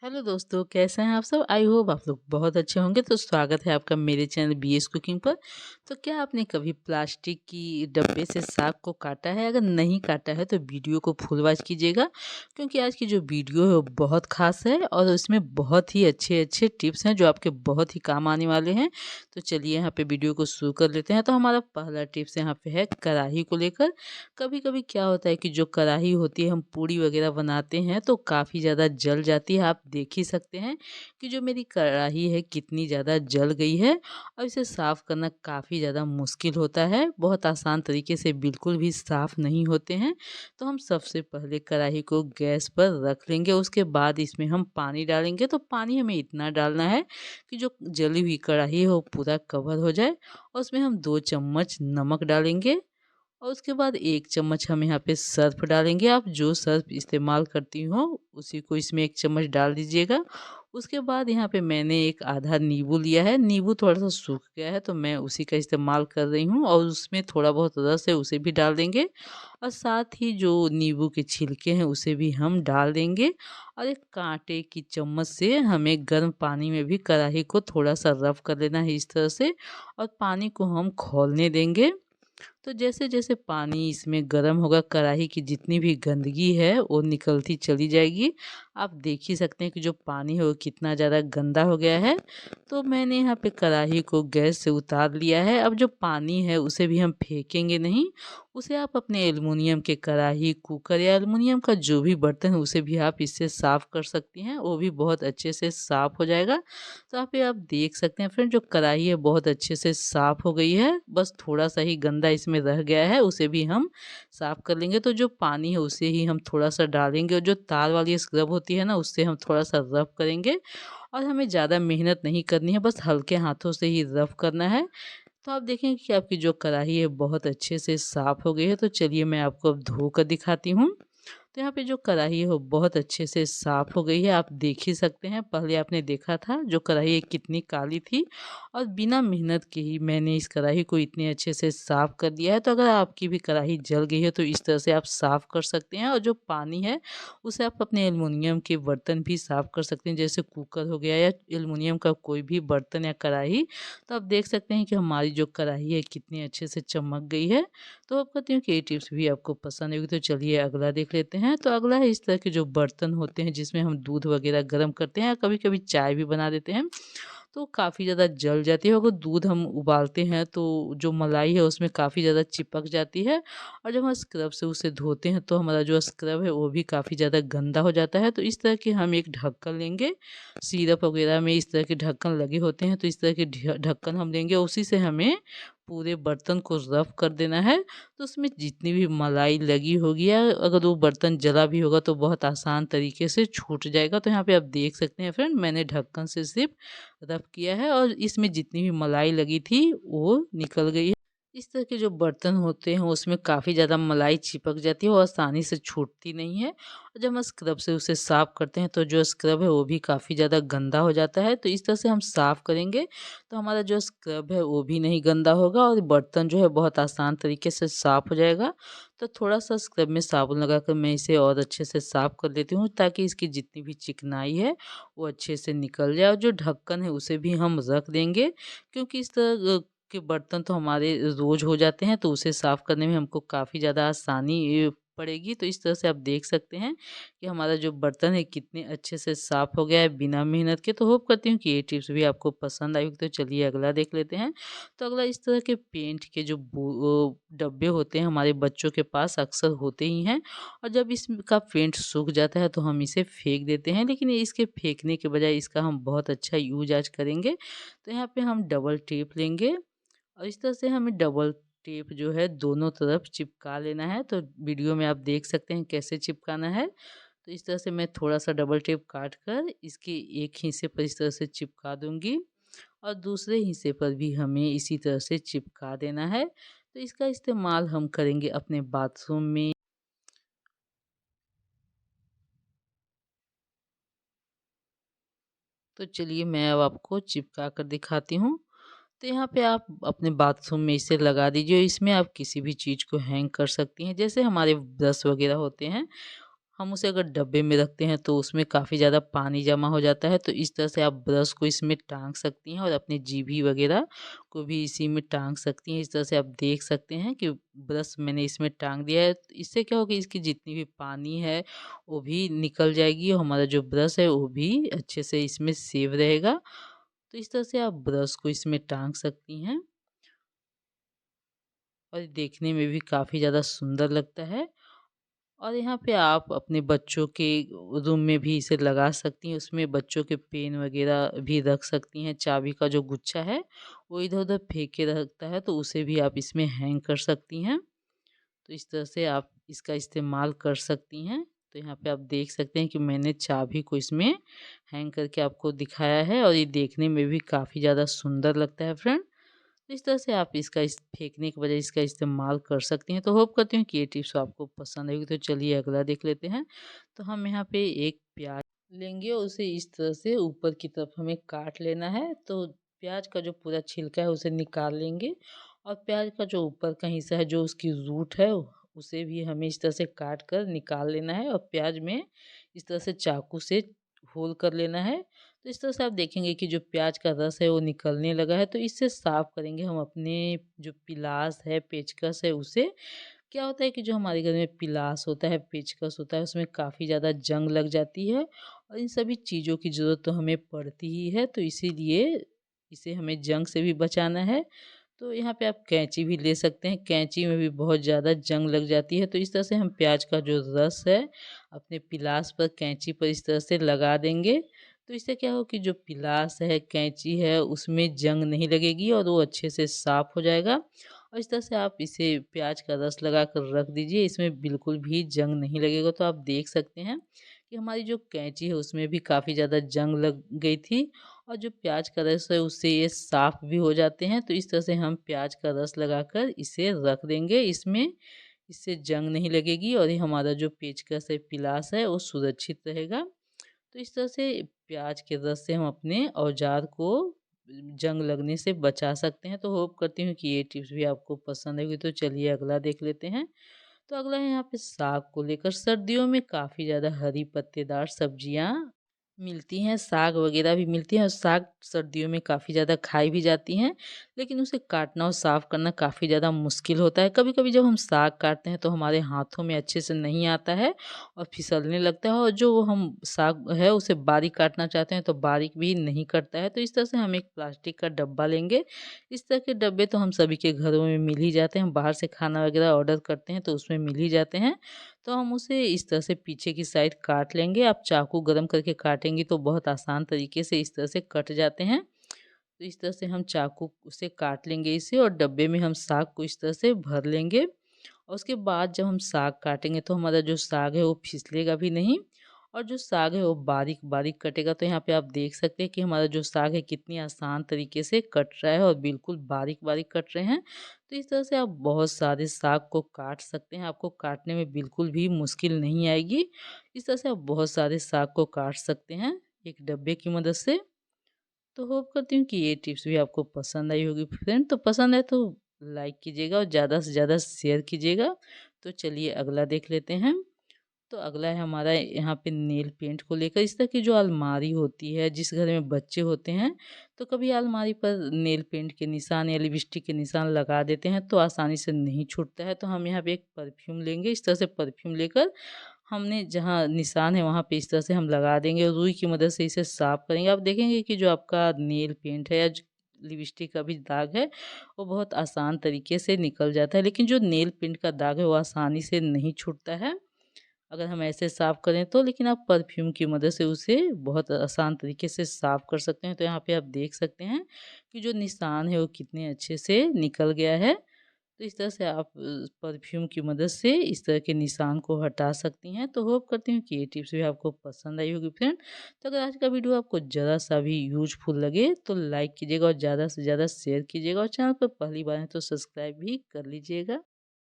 Hello दोस्तों, कैसे हैं आप सब। आई होप आप लोग बहुत अच्छे होंगे। तो स्वागत है आपका मेरे चैनल बीएस कुकिंग पर। तो क्या आपने कभी प्लास्टिक की डब्बे से साग को काटा है? अगर नहीं काटा है तो वीडियो को फुल वॉच कीजिएगा, क्योंकि आज की जो वीडियो है वो बहुत खास है और उसमें बहुत ही अच्छे अच्छे टिप्स हैं जो आपके बहुत ही काम आने वाले हैं। तो चलिए यहाँ पे वीडियो को शुरू कर लेते हैं। तो हमारा पहला टिप्स यहाँ पे है कढ़ाई को लेकर। कभी कभी क्या होता है कि जो कढ़ाई होती है, हम पूड़ी वगैरह बनाते हैं तो काफ़ी ज़्यादा जल जाती है। आप देख ही सकते हैं कि जो मेरी कढ़ाई है कितनी ज़्यादा जल गई है और इसे साफ़ करना काफ़ी ज़्यादा मुश्किल होता है। बहुत आसान तरीके से बिल्कुल भी साफ़ नहीं होते हैं। तो हम सबसे पहले कढ़ाई को गैस पर रख लेंगे, उसके बाद इसमें हम पानी डालेंगे। तो पानी हमें इतना डालना है कि जो जली हुई कढ़ाई है वो पूरा कवर हो जाए। और उसमें हम 2 चम्मच नमक डालेंगे और उसके बाद 1 चम्मच हम यहाँ पे सर्फ़ डालेंगे। आप जो सर्फ़ इस्तेमाल करती हो उसी को इसमें 1 चम्मच डाल दीजिएगा। उसके बाद यहाँ पे मैंने एक आधा नींबू लिया है। नींबू थोड़ा-सा सूख गया है तो मैं उसी का इस्तेमाल कर रही हूँ और उसमें थोड़ा बहुत रस है उसे भी डाल देंगे। और साथ ही जो नींबू के छिलके हैं उसे भी हम डाल देंगे। और एक काँटे की चम्मच से हमें गर्म पानी में भी कढ़ाई को थोड़ा-सा रफ़ कर लेना है इस तरह से, और पानी को हम खौलने देंगे। तो जैसे-जैसे पानी इसमें गर्म होगा, कढ़ाई की जितनी भी गंदगी है वो निकलती चली जाएगी। आप देख ही सकते हैं कि जो पानी है वो कितना ज़्यादा गंदा हो गया है। तो मैंने यहाँ पे कढ़ाई को गैस से उतार लिया है। अब जो पानी है उसे भी हम फेंकेंगे नहीं, उसे आप अपने एल्युमिनियम के कढ़ाई, कुकर या एल्युमिनियम का जो भी बर्तन है उसे भी आप इससे साफ़ कर सकती हैं, वो भी बहुत अच्छे से साफ़ हो जाएगा। तो यहाँ पे आप देख सकते हैं फ्रेंड, जो कढ़ाई है बहुत अच्छे से साफ़ हो गई है। बस थोड़ा-सा ही गंदा इसमें रह गया है, उसे भी हम साफ़ कर लेंगे। तो जो पानी है उसे ही हम थोड़ा-सा डालेंगे और जो तार वाली स्क्रब होती है ना उससे हम थोड़ा-सा रब करेंगे। और हमें ज़्यादा मेहनत नहीं करनी है, बस हल्के हाथों से ही रब करना है। तो आप देखेंगे कि आपकी जो कढ़ाई है बहुत अच्छे से साफ़ हो गई है। तो चलिए मैं आपको अब धो कर दिखाती हूँ। तो यहाँ पे जो कढ़ाई है वो बहुत अच्छे से साफ़ हो गई है। आप देख ही सकते हैं, पहले आपने देखा था जो कढ़ाई है कितनी काली थी और बिना मेहनत के ही मैंने इस कढ़ाई को इतने अच्छे से साफ़ कर दिया है। तो अगर आपकी भी कढ़ाई जल गई है तो इस तरह से आप साफ़ कर सकते हैं। और जो पानी है उसे आप अपने एल्युमिनियम के बर्तन भी साफ़ कर सकते हैं, जैसे कुकर हो गया या एल्युमिनियम का कोई भी बर्तन या कढ़ाई। तो आप देख सकते हैं कि हमारी जो कढ़ाई है कितनी अच्छे से चमक गई है। तो अब कहती हूँ कि ये टिप्स भी आपको पसंद होगी। तो चलिए अगला देख लेते हैं। तो अगला है इस तरह के जो बर्तन होते हैं जिसमें हम दूध वगैरह गर्म करते हैं या कभी-कभी चाय भी बना देते हैं, तो काफ़ी ज़्यादा जल जाती है। अगर दूध हम उबालते हैं तो जो मलाई है उसमें काफ़ी ज़्यादा चिपक जाती है। और जब हम स्क्रब से उसे धोते हैं तो हमारा जो स्क्रब है वो भी काफ़ी ज़्यादा गंदा हो जाता है। तो इस तरह के हम एक ढक्कन लेंगे। सिरप वगैरह में इस तरह के ढक्कन लगे होते हैं, तो इस तरह के ढक्कन हम लेंगे, उसी से हमें पूरे बर्तन को रफ़ कर देना है। तो उसमें जितनी भी मलाई लगी होगी या अगर वो बर्तन जला भी होगा तो बहुत आसान तरीके से छूट जाएगा। तो यहाँ पे आप देख सकते हैं फ्रेंड, मैंने ढक्कन से सिर्फ रब किया है और इसमें जितनी भी मलाई लगी थी वो निकल गई है। इस तरह के जो बर्तन होते हैं उसमें काफ़ी ज़्यादा मलाई चिपक जाती है और आसानी से छूटती नहीं है। और जब हम स्क्रब से उसे साफ़ करते हैं तो जो स्क्रब है वो भी काफ़ी ज़्यादा गंदा हो जाता है। तो इस तरह से हम साफ़ करेंगे तो हमारा जो स्क्रब है वो भी नहीं गंदा होगा और बर्तन जो है बहुत आसान तरीके से साफ़ हो जाएगा। तो थोड़ा-सा स्क्रब में साबुन लगाकर मैं इसे और अच्छे से साफ़ कर लेती हूँ, ताकि इसकी जितनी भी चिकनाई है वो अच्छे से निकल जाए। और जो ढक्कन है उसे भी हम रख देंगे, क्योंकि इस तरह के बर्तन तो हमारे रोज़ हो जाते हैं, तो उसे साफ़ करने में हमको काफ़ी ज़्यादा आसानी पड़ेगी। तो इस तरह से आप देख सकते हैं कि हमारा जो बर्तन है कितने अच्छे से साफ़ हो गया है बिना मेहनत के। तो होप करती हूँ कि ये टिप्स भी आपको पसंद आई होगी। तो चलिए अगला देख लेते हैं। तो अगला इस तरह के पेंट के जो डब्बे होते हैं हमारे बच्चों के पास अक्सर होते ही हैं। और जब इसका पेंट सूख जाता है तो हम इसे फेंक देते हैं, लेकिन इसके फेंकने के बजाय इसका हम बहुत अच्छा यूज आज करेंगे। तो यहाँ पे हम डबल टेप लेंगे और इस तरह से हमें डबल टेप जो है दोनों तरफ चिपका लेना है। तो वीडियो में आप देख सकते हैं कैसे चिपकाना है। तो इस तरह से मैं थोड़ा-सा डबल टेप काट कर इसके एक हिस्से पर इस तरह से चिपका दूँगी और दूसरे हिस्से पर भी हमें इसी तरह से चिपका देना है। तो इसका इस्तेमाल हम करेंगे अपने बाथरूम में। तो चलिए मैं अब आपको चिपका कर दिखाती हूँ। तो यहाँ पे आप अपने बाथरूम में इसे लगा दीजिए। इसमें आप किसी भी चीज़ को हैंग कर सकती हैं, जैसे हमारे ब्रश वगैरह होते हैं, हम उसे अगर डब्बे में रखते हैं तो उसमें काफ़ी ज़्यादा पानी जमा हो जाता है। तो इस तरह से आप ब्रश को इसमें टाँग सकती हैं और अपनी जीभी वगैरह को भी इसी में टाँग सकती हैं। इस तरह से आप देख सकते हैं कि ब्रश मैंने इसमें टाँग दिया है। तो इससे क्या होगा, इसकी जितनी भी पानी है वो भी निकल जाएगी और हमारा जो ब्रश है वो भी अच्छे से इसमें सेव रहेगा। तो इस तरह से आप ब्रश को इसमें टाँग सकती हैं और ये देखने में भी काफ़ी ज़्यादा सुंदर लगता है। और यहाँ पे आप अपने बच्चों के रूम में भी इसे लगा सकती हैं। उसमें बच्चों के पेन वगैरह भी रख सकती हैं। चाबी का जो गुच्छा है वो इधर-उधर फेंक के रखता है तो उसे भी आप इसमें हैंग कर सकती हैं। तो इस तरह से आप इसका इस्तेमाल कर सकती हैं। तो यहाँ पे आप देख सकते हैं कि मैंने चाबी को इसमें हैंग करके आपको दिखाया है और ये देखने में भी काफ़ी ज़्यादा सुंदर लगता है फ्रेंड। तो इस तरह से आप इसका इस फेंकने के बजाय इसका इस्तेमाल कर सकती हैं। तो होप करती हूँ कि ये टिप्स आपको पसंद आएगी। तो चलिए अगला देख लेते हैं। तो हम यहाँ पे एक प्याज लेंगे और उसे इस तरह से ऊपर की तरफ हमें काट लेना है। तो प्याज का जो पूरा छिलका है उसे निकाल लेंगे और प्याज का जो ऊपर का हिस्सा है, जो उसकी रूट है, उसे भी हमें इस तरह से काट कर निकाल लेना है और प्याज में इस तरह से चाकू से होल कर लेना है। तो इस तरह से आप देखेंगे कि जो प्याज का रस है वो निकलने लगा है। तो इससे साफ़ करेंगे हम अपने जो पिलास है, पेचकस है उसे। क्या होता है कि जो हमारे घर में पिलास होता है, पेचकस होता है, उसमें काफ़ी ज़्यादा जंग लग जाती है और इन सभी चीज़ों की ज़रूरत तो हमें पड़ती ही है। तो इसीलिए इसे हमें जंग से भी बचाना है। तो यहाँ पे आप कैंची भी ले सकते हैं। कैंची में भी बहुत ज़्यादा जंग लग जाती है। तो इस तरह से हम प्याज का जो रस है अपने पिलास पर, कैंची पर इस तरह से लगा देंगे। तो इससे क्या हो कि जो पिलास है, कैंची है, उसमें जंग नहीं लगेगी और वो अच्छे से साफ़ हो जाएगा। और इस तरह से आप इसे प्याज का रस लगा कर रख दीजिए, इसमें बिल्कुल भी जंग नहीं लगेगा। तो आप देख सकते हैं कि हमारी जो कैंची है उसमें भी काफ़ी ज़्यादा जंग लग गई थी और जो प्याज का रस है उससे ये साफ़ भी हो जाते हैं। तो इस तरह से हम प्याज का रस लगाकर इसे रख देंगे इसमें। इससे जंग नहीं लगेगी और ये हमारा जो पेचकस है, पिलास है, वो सुरक्षित रहेगा। तो इस तरह से प्याज के रस से हम अपने औजार को जंग लगने से बचा सकते हैं। तो होप करती हूँ कि ये टिप्स भी आपको पसंद आएगी। तो चलिए अगला देख लेते हैं। तो अगला है यहाँ पे साग को लेकर। सर्दियों में काफ़ी ज़्यादा हरी पत्तेदार सब्जियाँ मिलती हैं, साग वगैरह भी मिलती हैं और साग सर्दियों में काफ़ी ज़्यादा खाई भी जाती हैं, लेकिन उसे काटना और साफ़ करना काफ़ी ज़्यादा मुश्किल होता है। कभी-कभी जब हम साग काटते हैं तो हमारे हाथों में अच्छे से नहीं आता है और फिसलने लगता है और जो वो हम साग है उसे बारीक काटना चाहते हैं तो बारीक भी नहीं कटता है। तो इस तरह से हम एक प्लास्टिक का डब्बा लेंगे। इस तरह के डब्बे तो हम सभी के घरों में मिल ही जाते हैं। हम बाहर से खाना वगैरह ऑर्डर करते हैं तो उसमें मिल ही जाते हैं। तो हम उसे इस तरह से पीछे की साइड काट लेंगे। आप चाकू गरम करके काटेंगी तो बहुत आसान तरीके से इस तरह से कट जाते हैं। तो इस तरह से हम चाकू से काट लेंगे इसे और डब्बे में हम साग को इस तरह से भर लेंगे। और उसके बाद जब हम साग काटेंगे तो हमारा जो साग है वो फिसलेगा भी नहीं और जो साग है वो बारीक-बारीक कटेगा। तो यहाँ पे आप देख सकते हैं कि हमारा जो साग है कितनी आसान तरीके से कट रहा है और बिल्कुल बारीक-बारीक कट रहे हैं। तो इस तरह से आप बहुत सारे साग को काट सकते हैं। आपको काटने में बिल्कुल भी मुश्किल नहीं आएगी। इस तरह से आप बहुत सारे साग को काट सकते हैं एक डब्बे की मदद से। तो होप करती हूँ कि ये टिप्स भी आपको पसंद आई होगी फ्रेंड। तो पसंद आए तो लाइक कीजिएगा और ज़्यादा से ज़्यादा शेयर कीजिएगा। तो चलिए अगला देख लेते हैं। तो अगला है हमारा यहाँ पे नेल पेंट को लेकर। इस तरह की जो अलमारी होती है, जिस घर में बच्चे होते हैं, तो कभी अलमारी पर नेल पेंट के निशान या लिपस्टिक के निशान लगा देते हैं तो आसानी से नहीं छूटता है। तो हम यहाँ पे एक परफ्यूम लेंगे। इस तरह से परफ्यूम लेकर हमने जहाँ निशान है वहाँ पे इस तरह से हम लगा देंगे और रुई की मदद से इसे साफ करेंगे। आप देखेंगे कि जो आपका नेल पेंट है या जो लिपस्टिक का भी दाग है वो बहुत आसान तरीके से निकल जाता है, लेकिन जो नेल पेंट का दाग है वो आसानी से नहीं छूटता है अगर हम ऐसे साफ़ करें तो। लेकिन आप परफ्यूम की मदद से उसे बहुत आसान तरीके से साफ़ कर सकते हैं। तो यहाँ पे आप देख सकते हैं कि जो निशान है वो कितने अच्छे से निकल गया है। तो इस तरह से आप परफ्यूम की मदद से इस तरह के निशान को हटा सकती हैं। तो होप करती हूँ कि ये टिप्स भी आपको पसंद आई होगी फ्रेंड। तो अगर आज का वीडियो आपको ज़रा सा भी यूज़फुल लगे तो लाइक कीजिएगा और ज़्यादा से ज़्यादा शेयर कीजिएगा और चैनल पर पहली बार है तो सब्सक्राइब भी कर लीजिएगा।